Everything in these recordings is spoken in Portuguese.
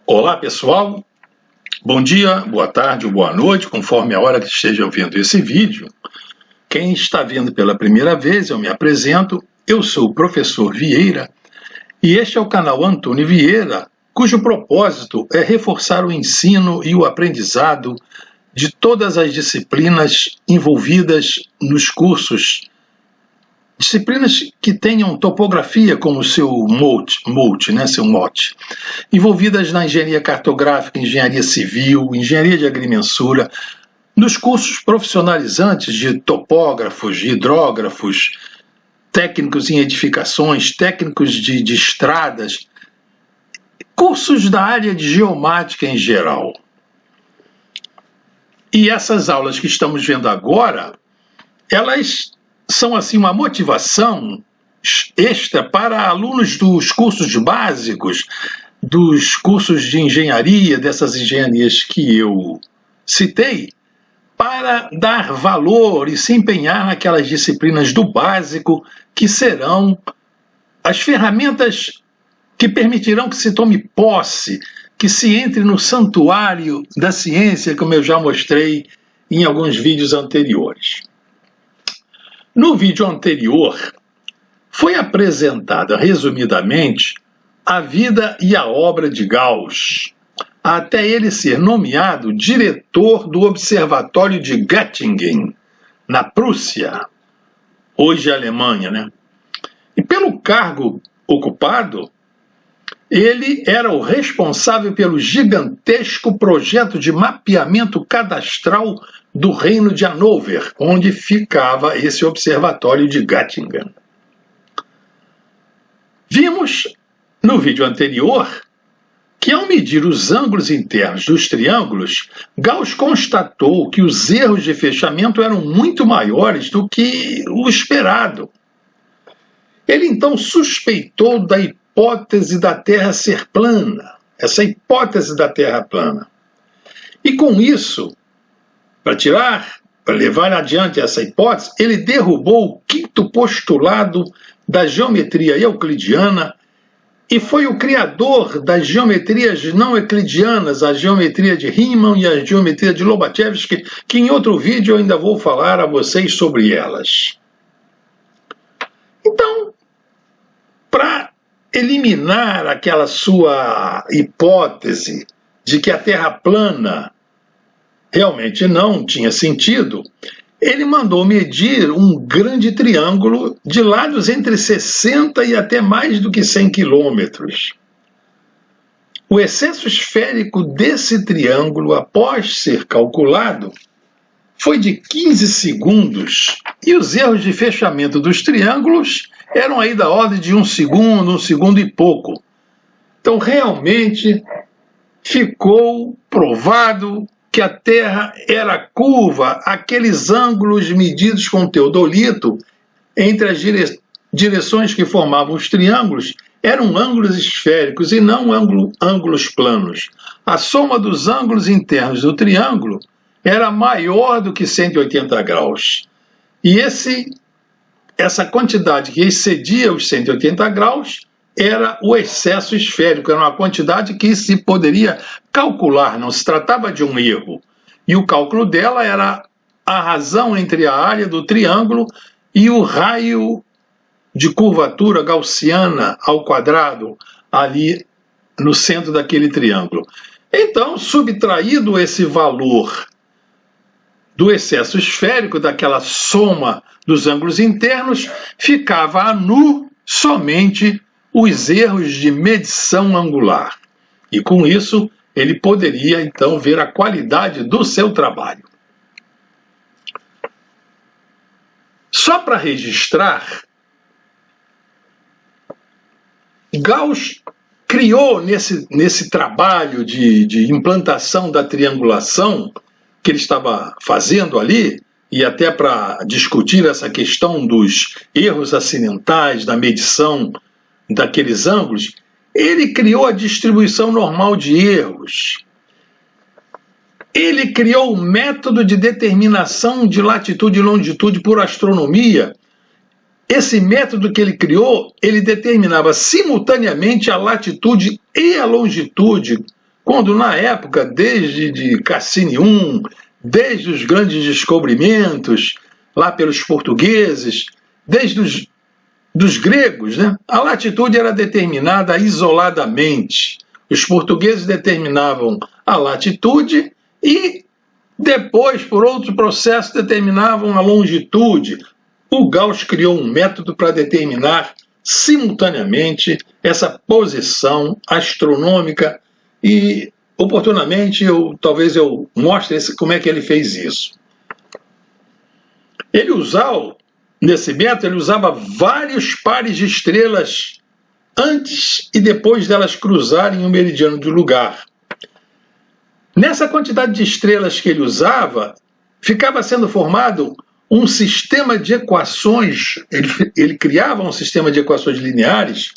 Olá, pessoal. Bom dia, boa tarde ou boa noite, conforme a hora que esteja vendo esse vídeo. Quem está vendo pela primeira vez, eu me apresento. Eu sou o professor Vieira e este é o canal Antônio Vieira, cujo propósito é reforçar o ensino e o aprendizado de todas as disciplinas envolvidas nos cursos. Disciplinas que tenham topografia como seu mote, envolvidas na engenharia cartográfica, engenharia civil, engenharia de agrimensura, nos cursos profissionalizantes de topógrafos, de hidrógrafos, técnicos em edificações, técnicos de estradas, cursos da área de geomática em geral. E essas aulas que estamos vendo agora, elas são assim uma motivação extra para alunos dos cursos básicos, dos cursos de engenharia, dessas engenharias que eu citei, para dar valor e se empenhar naquelas disciplinas do básico que serão as ferramentas que permitirão que se tome posse, que se entre no santuário da ciência, como eu já mostrei em alguns vídeos anteriores. No vídeo anterior, foi apresentada resumidamente a vida e a obra de Gauss, até ele ser nomeado diretor do Observatório de Göttingen, na Prússia, hoje Alemanha, E pelo cargo ocupado, ele era o responsável pelo gigantesco projeto de mapeamento cadastral do Reino de Hannover, onde ficava esse observatório de Göttingen. Vimos no vídeo anterior que, ao medir os ângulos internos dos triângulos, Gauss constatou que os erros de fechamento eram muito maiores do que o esperado. Ele então suspeitou da hipótese da Terra ser plana, essa hipótese da Terra plana. E com isso, para levar adiante essa hipótese, ele derrubou o quinto postulado da geometria euclidiana e foi o criador das geometrias não euclidianas, a geometria de Riemann e a geometria de Lobachevsky, que em outro vídeo eu ainda vou falar a vocês sobre elas. Então, para eliminar aquela sua hipótese de que a Terra plana realmente não tinha sentido, ele mandou medir um grande triângulo de lados entre 60 e até mais do que 100 quilômetros. O excesso esférico desse triângulo, após ser calculado, foi de 15 segundos, e os erros de fechamento dos triângulos eram aí da ordem de 1 segundo e pouco. Então, realmente, ficou provado que a Terra era curva. Aqueles ângulos medidos com teodolito entre as direções que formavam os triângulos eram ângulos esféricos e não ângulos planos. A soma dos ângulos internos do triângulo era maior do que 180 graus. E essa quantidade que excedia os 180 graus era o excesso esférico, era uma quantidade que se poderia calcular, não se tratava de um erro. E o cálculo dela era a razão entre a área do triângulo e o raio de curvatura gaussiana ao quadrado, ali no centro daquele triângulo. Então, subtraído esse valor do excesso esférico, daquela soma dos ângulos internos, ficava a nu somente os erros de medição angular. E com isso, ele poderia então ver a qualidade do seu trabalho. Só para registrar, Gauss criou nesse trabalho de implantação da triangulação que ele estava fazendo ali, e até para discutir essa questão dos erros acidentais, da medição daqueles ângulos, ele criou a distribuição normal de erros. Ele criou o método de determinação de latitude e longitude por astronomia. Esse método que ele criou, ele determinava simultaneamente a latitude e a longitude quando na época, desde de Cassini I, desde os grandes descobrimentos, lá pelos portugueses, desde dos gregos, né, a latitude era determinada isoladamente. Os portugueses determinavam a latitude e depois, por outro processo, determinavam a longitude. O Gauss criou um método para determinar simultaneamente essa posição astronômica e, oportunamente, talvez eu mostre como é que ele fez isso. Nesse método, ele usava vários pares de estrelas antes e depois delas cruzarem o meridiano do lugar. Nessa quantidade de estrelas que ele usava, ficava sendo formado um sistema de equações, ele criava um sistema de equações lineares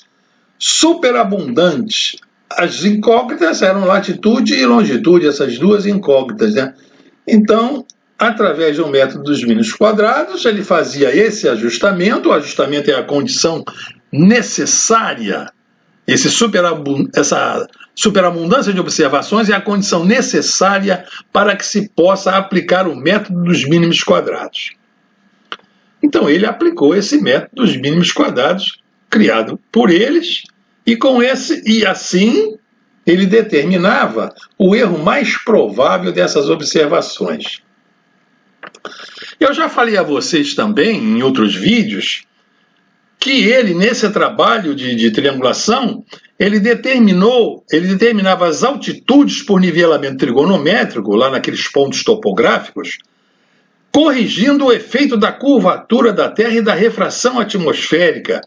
superabundante. As incógnitas eram latitude e longitude, essas duas incógnitas, né? Então, através do método dos mínimos quadrados, ele fazia esse ajustamento. O ajustamento é a condição necessária, essa superabundância de observações é a condição necessária para que se possa aplicar o método dos mínimos quadrados. Então ele aplicou esse método dos mínimos quadrados, criado por eles, e assim ele determinava o erro mais provável dessas observações. Eu já falei a vocês também, em outros vídeos, que ele, nesse trabalho de triangulação, ele determinava as altitudes por nivelamento trigonométrico, lá naqueles pontos topográficos, corrigindo o efeito da curvatura da Terra e da refração atmosférica.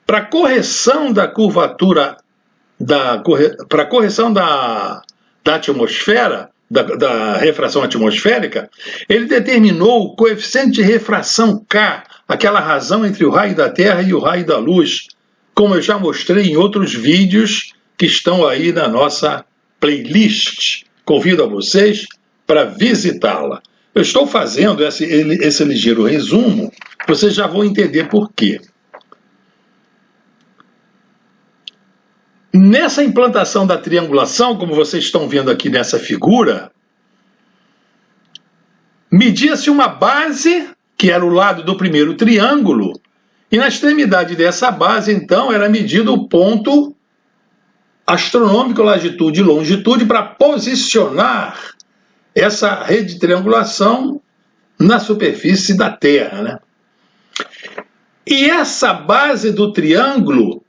Para correção da curvatura, para correção da atmosfera, da refração atmosférica, ele determinou o coeficiente de refração K, aquela razão entre o raio da Terra e o raio da luz, como eu já mostrei em outros vídeos que estão aí na nossa playlist. Convido a vocês para visitá-la. Eu estou fazendo esse ligeiro resumo, vocês já vão entender por quê. Nessa implantação da triangulação, como vocês estão vendo aqui nessa figura, media-se uma base, que era o lado do primeiro triângulo, e na extremidade dessa base, então, era medido o ponto astronômico, latitude e longitude, para posicionar essa rede de triangulação na superfície da Terra, né? E essa base do triângulo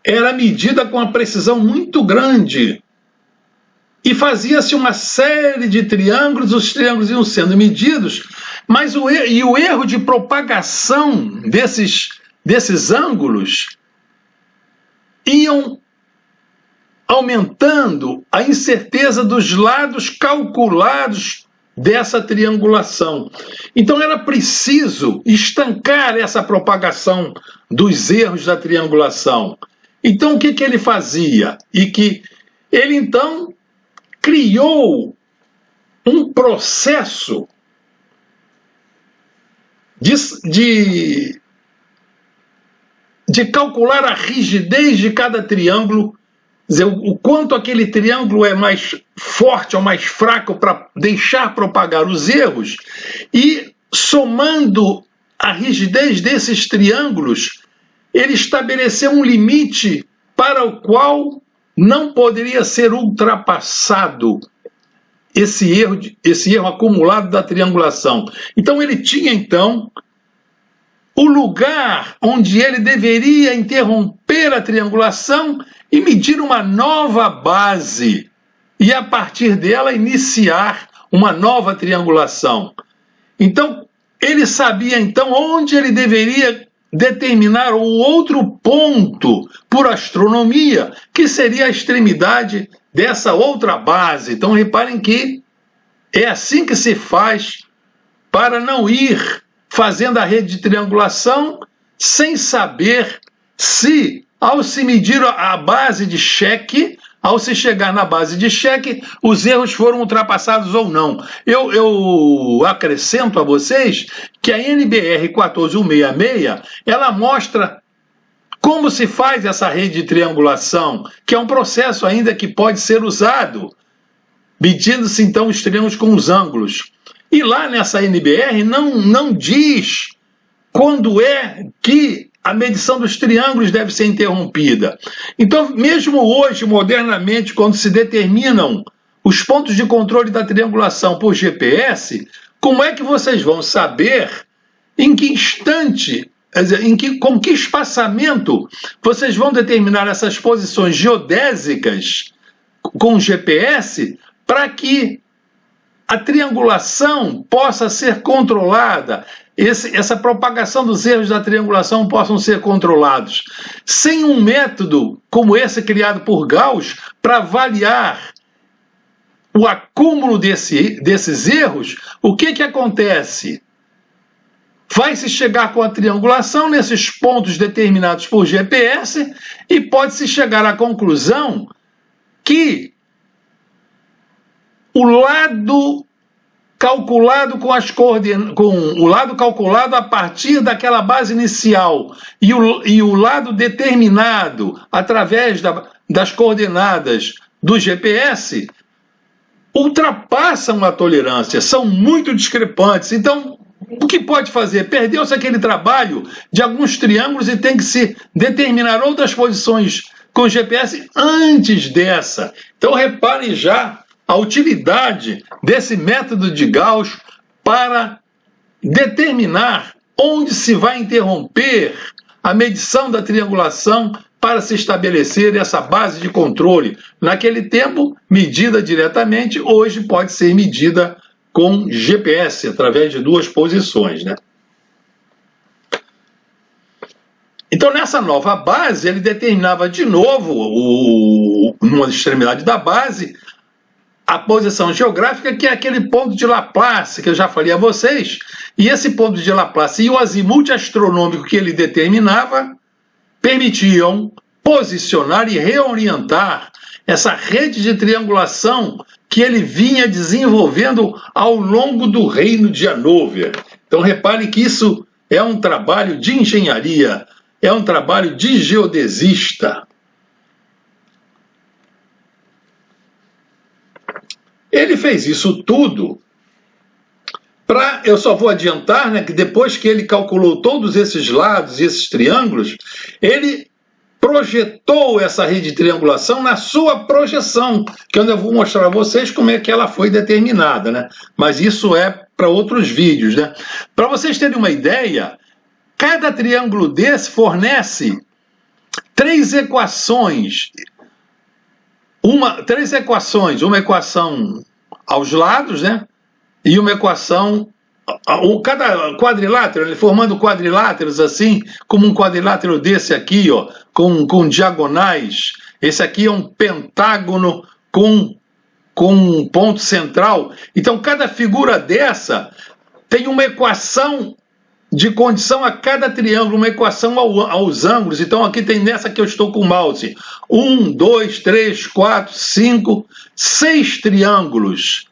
era medida com uma precisão muito grande. E fazia-se uma série de triângulos, os triângulos iam sendo medidos, mas o erro de propagação desses ângulos iam aumentando a incerteza dos lados calculados dessa triangulação. Então era preciso estancar essa propagação dos erros da triangulação. Então o que ele fazia? Ele então criou um processo de calcular a rigidez de cada triângulo, dizer, o quanto aquele triângulo é mais forte ou mais fraco para deixar propagar os erros, e somando a rigidez desses triângulos, ele estabeleceu um limite para o qual não poderia ser ultrapassado esse erro acumulado da triangulação. Então ele tinha o lugar onde ele deveria interromper a triangulação e medir uma nova base, e a partir dela iniciar uma nova triangulação. Então ele sabia onde ele deveria determinar o outro ponto por astronomia, que seria a extremidade dessa outra base. Então reparem que é assim que se faz para não ir fazendo a rede de triangulação sem saber se, ao se medir a base de cheque, ao se chegar na base de cheque, os erros foram ultrapassados ou não. Eu acrescento a vocês que a NBR 14166, ela mostra Como se faz essa rede de triangulação, que é um processo ainda que pode ser usado, medindo-se então os triângulos com os ângulos. E lá nessa NBR não diz quando é que a medição dos triângulos deve ser interrompida. Então, mesmo hoje, modernamente, quando se determinam os pontos de controle da triangulação por GPS, como é que vocês vão saber em que instante, com que espaçamento vocês vão determinar essas posições geodésicas com o GPS para que a triangulação possa ser controlada, essa propagação dos erros da triangulação possam ser controlados. Sem um método como esse criado por Gauss para avaliar o acúmulo desses erros, o que acontece? Vai-se chegar com a triangulação nesses pontos determinados por GPS e pode-se chegar à conclusão que o lado calculado o lado calculado a partir daquela base inicial e o lado determinado através das coordenadas do GPS ultrapassam a tolerância, são muito discrepantes. Então, o que pode fazer? Perdeu-se aquele trabalho de alguns triângulos e tem que se determinar outras posições com GPS antes dessa. Então, reparem já a utilidade desse método de Gauss para determinar onde se vai interromper a medição da triangulação para se estabelecer essa base de controle. Naquele tempo, medida diretamente, hoje pode ser medida com GPS, através de duas posições, né? Então, nessa nova base, ele determinava de novo, numa extremidade da base, a posição geográfica, que é aquele ponto de Laplace, que eu já falei a vocês, e esse ponto de Laplace e o azimuth astronômico que ele determinava permitiam posicionar e reorientar essa rede de triangulação que ele vinha desenvolvendo ao longo do reino de Hannover. Então, repare que isso é um trabalho de engenharia, é um trabalho de geodesista. Ele fez isso tudo para, eu só vou adiantar, né, que depois que ele calculou todos esses lados e esses triângulos, ele projetou essa rede de triangulação na sua projeção, que eu vou mostrar a vocês como é que ela foi determinada, né? Mas isso é para outros vídeos, né? Para vocês terem uma ideia, cada triângulo desse fornece três equações, uma equação aos lados, né? E uma equação, cada quadrilátero, ele formando quadriláteros assim, como um quadrilátero desse aqui, ó, com diagonais. Esse aqui é um pentágono com um ponto central. Então, cada figura dessa tem uma equação de condição a cada triângulo, uma equação aos ângulos. Então, aqui tem nessa que eu estou com o mouse. 1, 2, 3, 4, 5, 6 triângulos.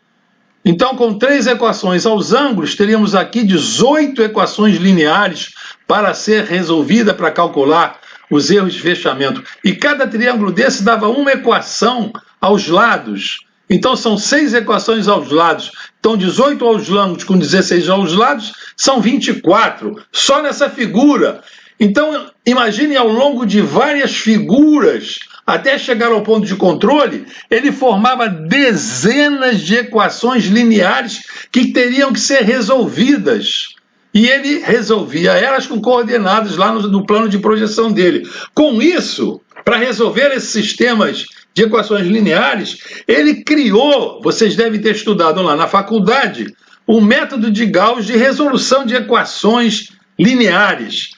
Então, com 3 equações aos ângulos, teríamos aqui 18 equações lineares para ser resolvida, para calcular os erros de fechamento. E cada triângulo desse dava uma equação aos lados. Então, são 6 equações aos lados. Então, 18 aos ângulos com 16 aos lados, são 24. Só nessa figura. Então, imagine ao longo de várias figuras, até chegar ao ponto de controle, ele formava dezenas de equações lineares que teriam que ser resolvidas. E ele resolvia elas com coordenadas lá no plano de projeção dele. Com isso, para resolver esses sistemas de equações lineares, ele criou, vocês devem ter estudado lá na faculdade, o método de Gauss de resolução de equações lineares.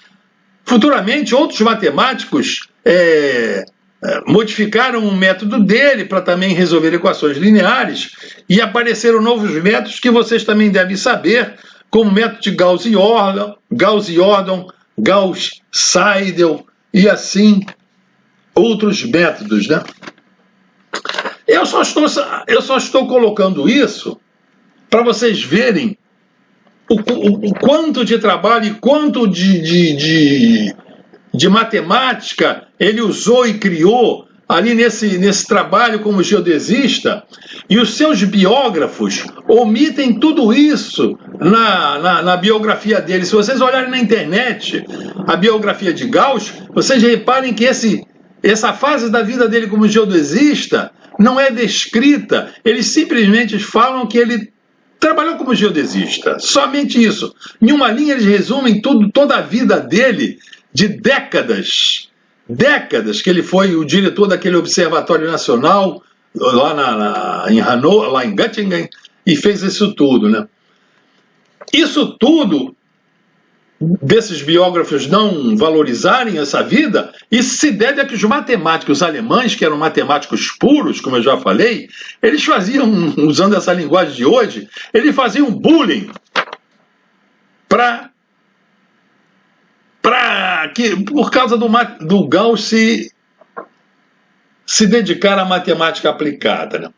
Futuramente, outros matemáticos modificaram o método dele para também resolver equações lineares e apareceram novos métodos que vocês também devem saber, como o método de Gauss-Jordan, Gauss-Seidel e assim outros métodos, né? Eu só estou colocando isso para vocês verem o quanto de trabalho e quanto de de matemática ele usou e criou ali nesse trabalho como geodesista, e os seus biógrafos omitem tudo isso na biografia dele. Se vocês olharem na internet a biografia de Gauss, vocês reparem que essa fase da vida dele como geodesista não é descrita. Eles simplesmente falam que ele trabalhou como geodesista, somente isso. Em uma linha eles resumem toda a vida dele, de décadas que ele foi o diretor daquele observatório nacional lá em Hannover, lá em Göttingen, e fez isso tudo, né? Isso tudo, desses biógrafos não valorizarem essa vida, isso se deve a que os matemáticos alemães, que eram matemáticos puros, como eu já falei, eles faziam, usando essa linguagem de hoje, eles faziam bullying por causa do Gauss se dedicar à matemática aplicada, né?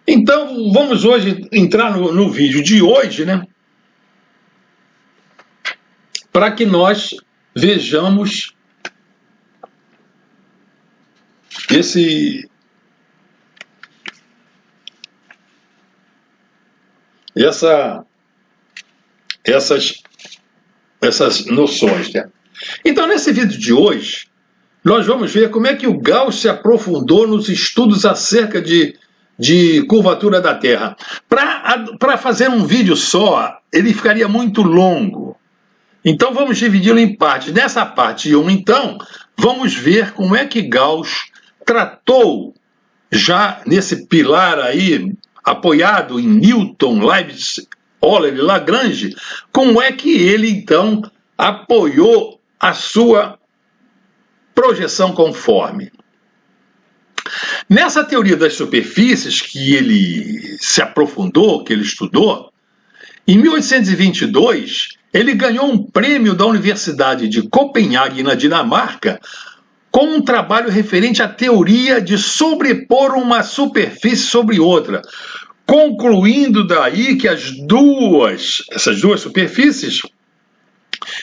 Então, vamos hoje entrar no vídeo de hoje, né? Para que nós vejamos essas noções, né? Então, nesse vídeo de hoje, nós vamos ver como é que o Gauss se aprofundou nos estudos acerca de curvatura da Terra. Para fazer um vídeo só, ele ficaria muito longo. Então, vamos dividi-lo em partes. Nessa parte 1, então, vamos ver como é que Gauss tratou, já nesse pilar aí, apoiado em Newton, Leibniz, Euler e Lagrange, como é que ele, então, apoiou a sua projeção conforme. Nessa teoria das superfícies que ele se aprofundou, que ele estudou, em 1822, ele ganhou um prêmio da Universidade de Copenhague, na Dinamarca, com um trabalho referente à teoria de sobrepor uma superfície sobre outra, concluindo daí que essas duas superfícies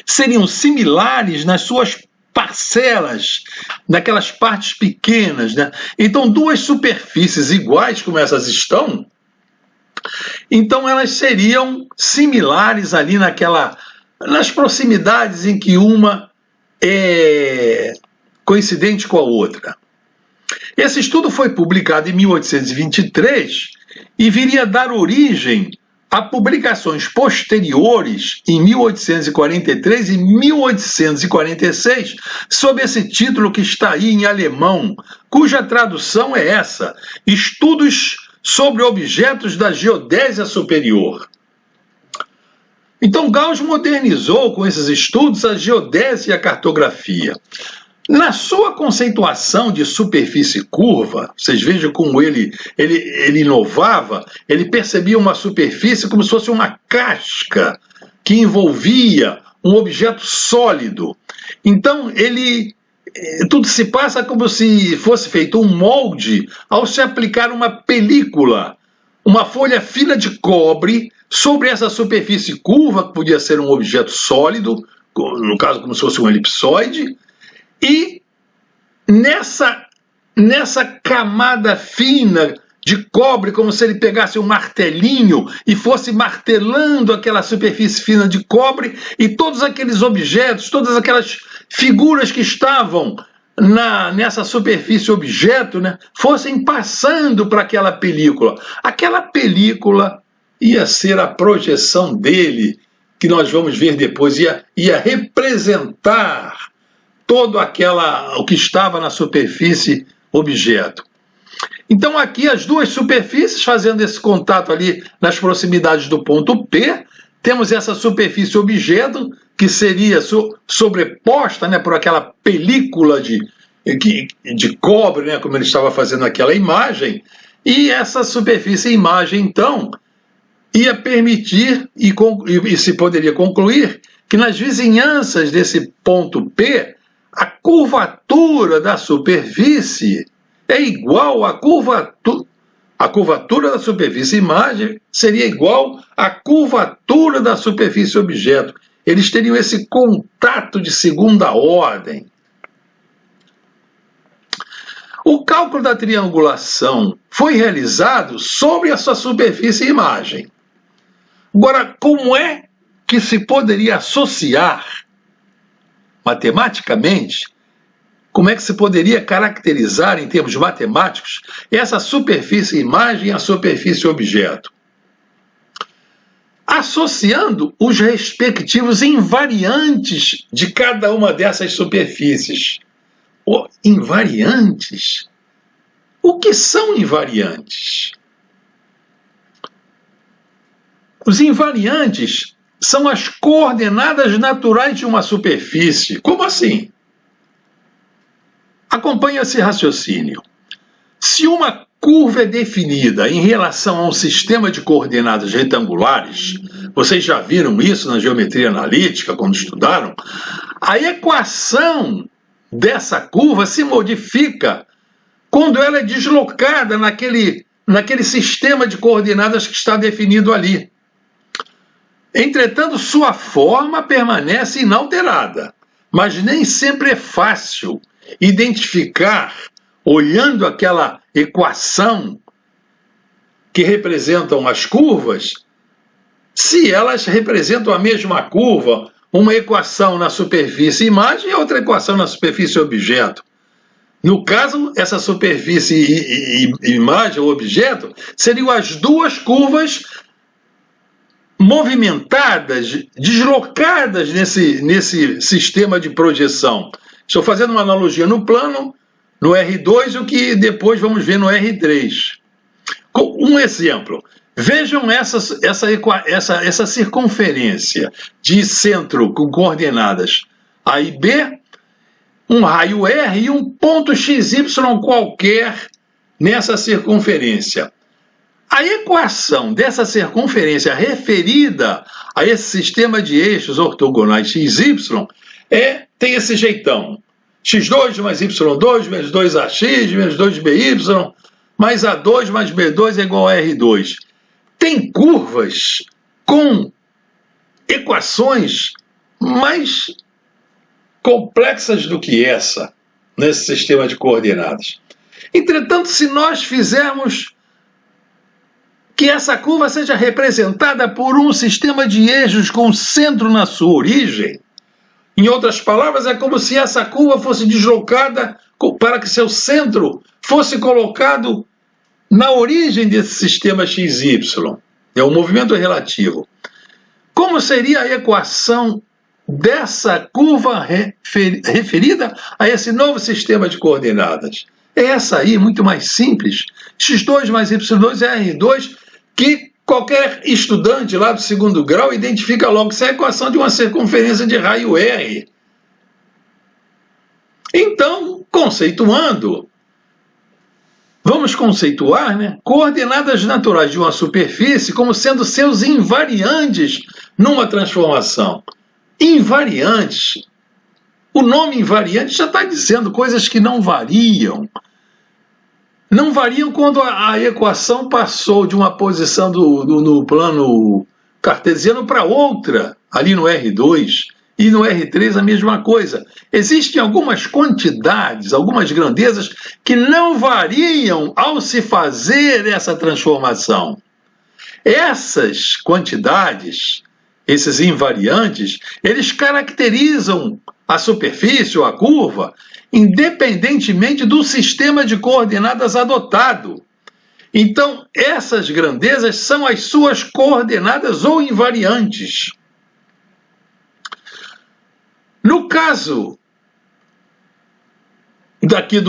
seriam similares nas suas parcelas, naquelas partes pequenas, né? Então, duas superfícies iguais como essas estão, então elas seriam similares ali nas proximidades em que uma é coincidente com a outra. Esse estudo foi publicado em 1823 e viria a dar origem a publicações posteriores, em 1843 e 1846, sob esse título que está aí em alemão, cuja tradução é essa: Estudos sobre objetos da geodésia superior. Então, Gauss modernizou com esses estudos a geodésia e a cartografia. Na sua conceituação de superfície curva, vocês vejam como ele inovava, ele percebia uma superfície como se fosse uma casca que envolvia um objeto sólido. Então, tudo se passa como se fosse feito um molde ao se aplicar uma película, uma folha fina de cobre sobre essa superfície curva, que podia ser um objeto sólido, no caso como se fosse um elipsoide, e nessa camada fina de cobre, como se ele pegasse um martelinho e fosse martelando aquela superfície fina de cobre, e todos aqueles objetos, todas aquelas figuras que estavam nessa superfície objeto, né, fossem passando para aquela película. Aquela película ia ser a projeção dele, que nós vamos ver depois, ia representar todo o que estava na superfície objeto. Então aqui as duas superfícies fazendo esse contato ali nas proximidades do ponto P, temos essa superfície objeto que seria sobreposta, né, por aquela película de cobre, né, como ele estava fazendo aquela imagem, e essa superfície imagem então ia permitir e se poderia concluir que nas vizinhanças desse ponto P a curvatura da superfície é igual à curvatura da superfície imagem seria igual à curvatura da superfície objeto. Eles teriam esse contato de segunda ordem. O cálculo da triangulação foi realizado sobre a sua superfície e imagem. Agora, como é que se poderia associar matematicamente, como é que se poderia caracterizar em termos matemáticos essa superfície imagem à superfície objeto? Associando os respectivos invariantes de cada uma dessas superfícies. Invariantes? O que são invariantes? Os invariantes são as coordenadas naturais de uma superfície. Como assim? Acompanhe esse raciocínio. Se uma curva é definida em relação a um sistema de coordenadas retangulares, vocês já viram isso na geometria analítica, quando estudaram, a equação dessa curva se modifica quando ela é deslocada naquele sistema de coordenadas que está definido ali. Entretanto, sua forma permanece inalterada, mas nem sempre é fácil identificar, olhando aquela equação que representam as curvas, se elas representam a mesma curva, uma equação na superfície imagem e outra equação na superfície objeto. No caso, essa superfície imagem ou objeto seriam as duas curvas movimentadas, deslocadas nesse sistema de projeção. Estou fazendo uma analogia no plano, no R2, o que depois vamos ver no R3. Um exemplo. Vejam essa circunferência de centro com coordenadas A e B, um raio R e um ponto XY qualquer nessa circunferência. A equação dessa circunferência referida a esse sistema de eixos ortogonais XY tem esse jeitão. x2 mais y2 menos 2ax menos 2by mais a2 mais b2 é igual a r2. Tem curvas com equações mais complexas do que essa nesse sistema de coordenadas. Entretanto, se nós fizermos que essa curva seja representada por um sistema de eixos com centro na sua origem, em outras palavras, é como se essa curva fosse deslocada para que seu centro fosse colocado na origem desse sistema XY. É um movimento relativo. Como seria a equação dessa curva referida a esse novo sistema de coordenadas? É essa aí, muito mais simples. x2 mais y2 é r2, que qualquer estudante lá do segundo grau identifica logo que isso é a equação de uma circunferência de raio R. Então, conceituando, vamos conceituar, coordenadas naturais de uma superfície como sendo seus invariantes numa transformação. Invariantes. O nome invariante já está dizendo coisas que não variam. Não variam quando a equação passou de uma posição no plano cartesiano para outra, ali no R2, e no R3 a mesma coisa. Existem algumas quantidades, algumas grandezas que não variam ao se fazer essa transformação. Essas quantidades, esses invariantes, eles caracterizam a superfície ou a curva independentemente do sistema de coordenadas adotado. Então, essas grandezas são as suas coordenadas ou invariantes. No caso daqui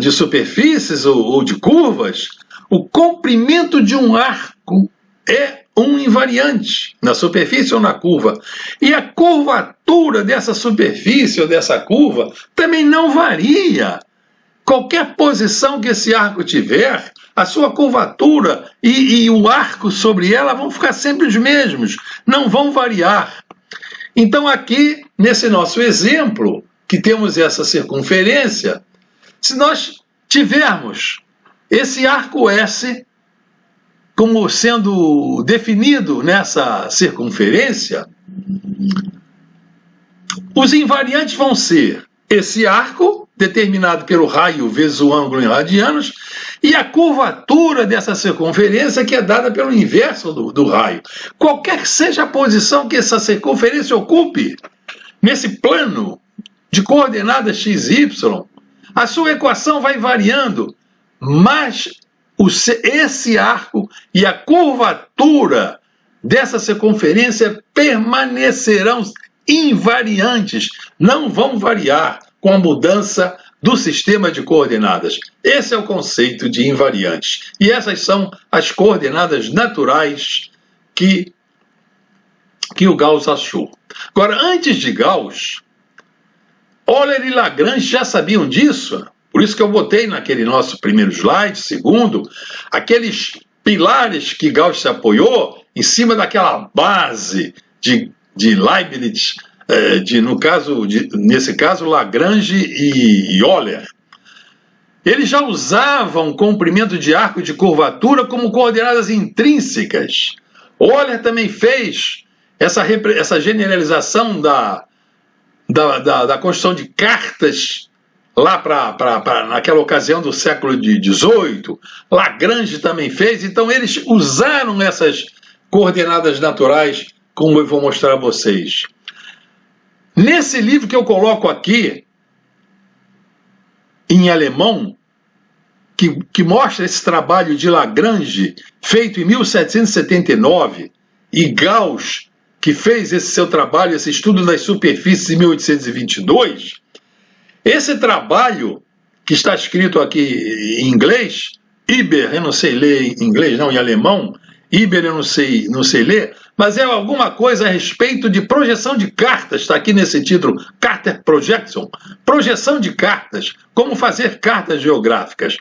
de superfícies ou de curvas, o comprimento de um arco é um invariante na superfície ou na curva. E a curvatura dessa superfície ou dessa curva também não varia. Qualquer posição que esse arco tiver, a sua curvatura e o arco sobre ela vão ficar sempre os mesmos, não vão variar. Então aqui, nesse nosso exemplo, que temos essa circunferência, se nós tivermos esse arco S como sendo definido nessa circunferência, os invariantes vão ser esse arco determinado pelo raio vezes o ângulo em radianos, e a curvatura dessa circunferência, que é dada pelo inverso do raio. Qualquer que seja a posição que essa circunferência ocupe, nesse plano de coordenadas x e y, a sua equação vai variando, mas esse arco e a curvatura dessa circunferência permanecerão invariantes, não vão variar com a mudança do sistema de coordenadas. Esse é o conceito de invariantes. E essas são as coordenadas naturais que o Gauss achou. Agora, antes de Gauss, Euler e Lagrange já sabiam disso. Por isso que eu botei naquele nosso primeiro slide, segundo, aqueles pilares que Gauss se apoiou em cima daquela base de Leibniz, nesse caso, Lagrange e Euler. Eles já usavam comprimento de arco de curvatura como coordenadas intrínsecas. Euler também fez essa generalização da construção de cartas lá naquela ocasião do século XVIII. Lagrange também fez. Então eles usaram essas coordenadas naturais, como eu vou mostrar a vocês. Nesse livro que eu coloco aqui, em alemão, que mostra esse trabalho de Lagrange, feito em 1779, e Gauss, que fez esse seu trabalho, esse estudo das superfícies em 1822, esse trabalho, que está escrito aqui em inglês, Iber, eu não sei ler em inglês, não, em alemão, Iber eu não sei ler, mas é alguma coisa a respeito de projeção de cartas, está aqui nesse título, Carter Projection, projeção de cartas, como fazer cartas geográficas.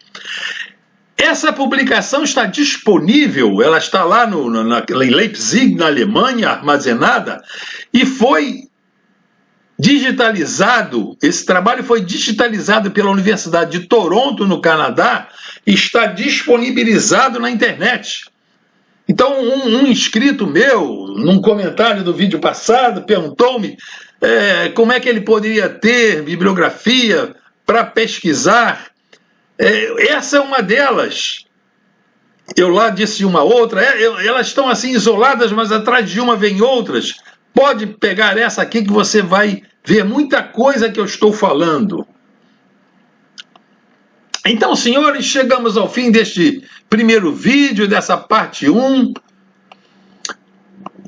Essa publicação está disponível, ela está lá em Leipzig, na Alemanha, armazenada, e foi digitalizado, esse trabalho foi digitalizado pela Universidade de Toronto, no Canadá, e está disponibilizado na internet. Então, um inscrito meu, num comentário do vídeo passado, perguntou-me como é que ele poderia ter bibliografia para pesquisar. Essa é uma delas. Eu lá disse uma outra, elas estão assim isoladas, mas atrás de uma vem outras. Pode pegar essa aqui que você vai ver muita coisa que eu estou falando. Então, senhores, chegamos ao fim deste primeiro vídeo, dessa parte 1.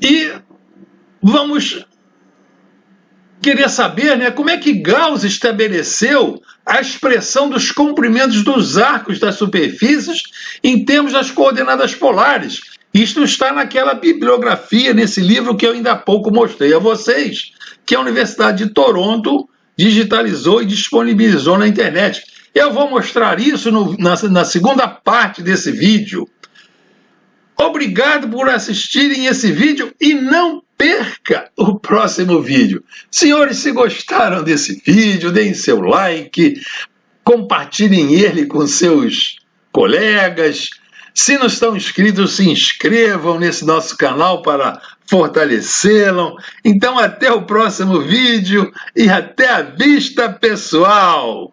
E vamos querer saber, né, como é que Gauss estabeleceu a expressão dos comprimentos dos arcos das superfícies em termos das coordenadas polares. Isto está naquela bibliografia, nesse livro que eu ainda há pouco mostrei a vocês, que a Universidade de Toronto digitalizou e disponibilizou na internet. Eu vou mostrar isso na segunda parte desse vídeo. Obrigado por assistirem esse vídeo e não perca o próximo vídeo. Senhores, se gostaram desse vídeo, deem seu like, compartilhem ele com seus colegas. Se não estão inscritos, se inscrevam nesse nosso canal para fortalecê-lo. Então, até o próximo vídeo e até a vista, pessoal!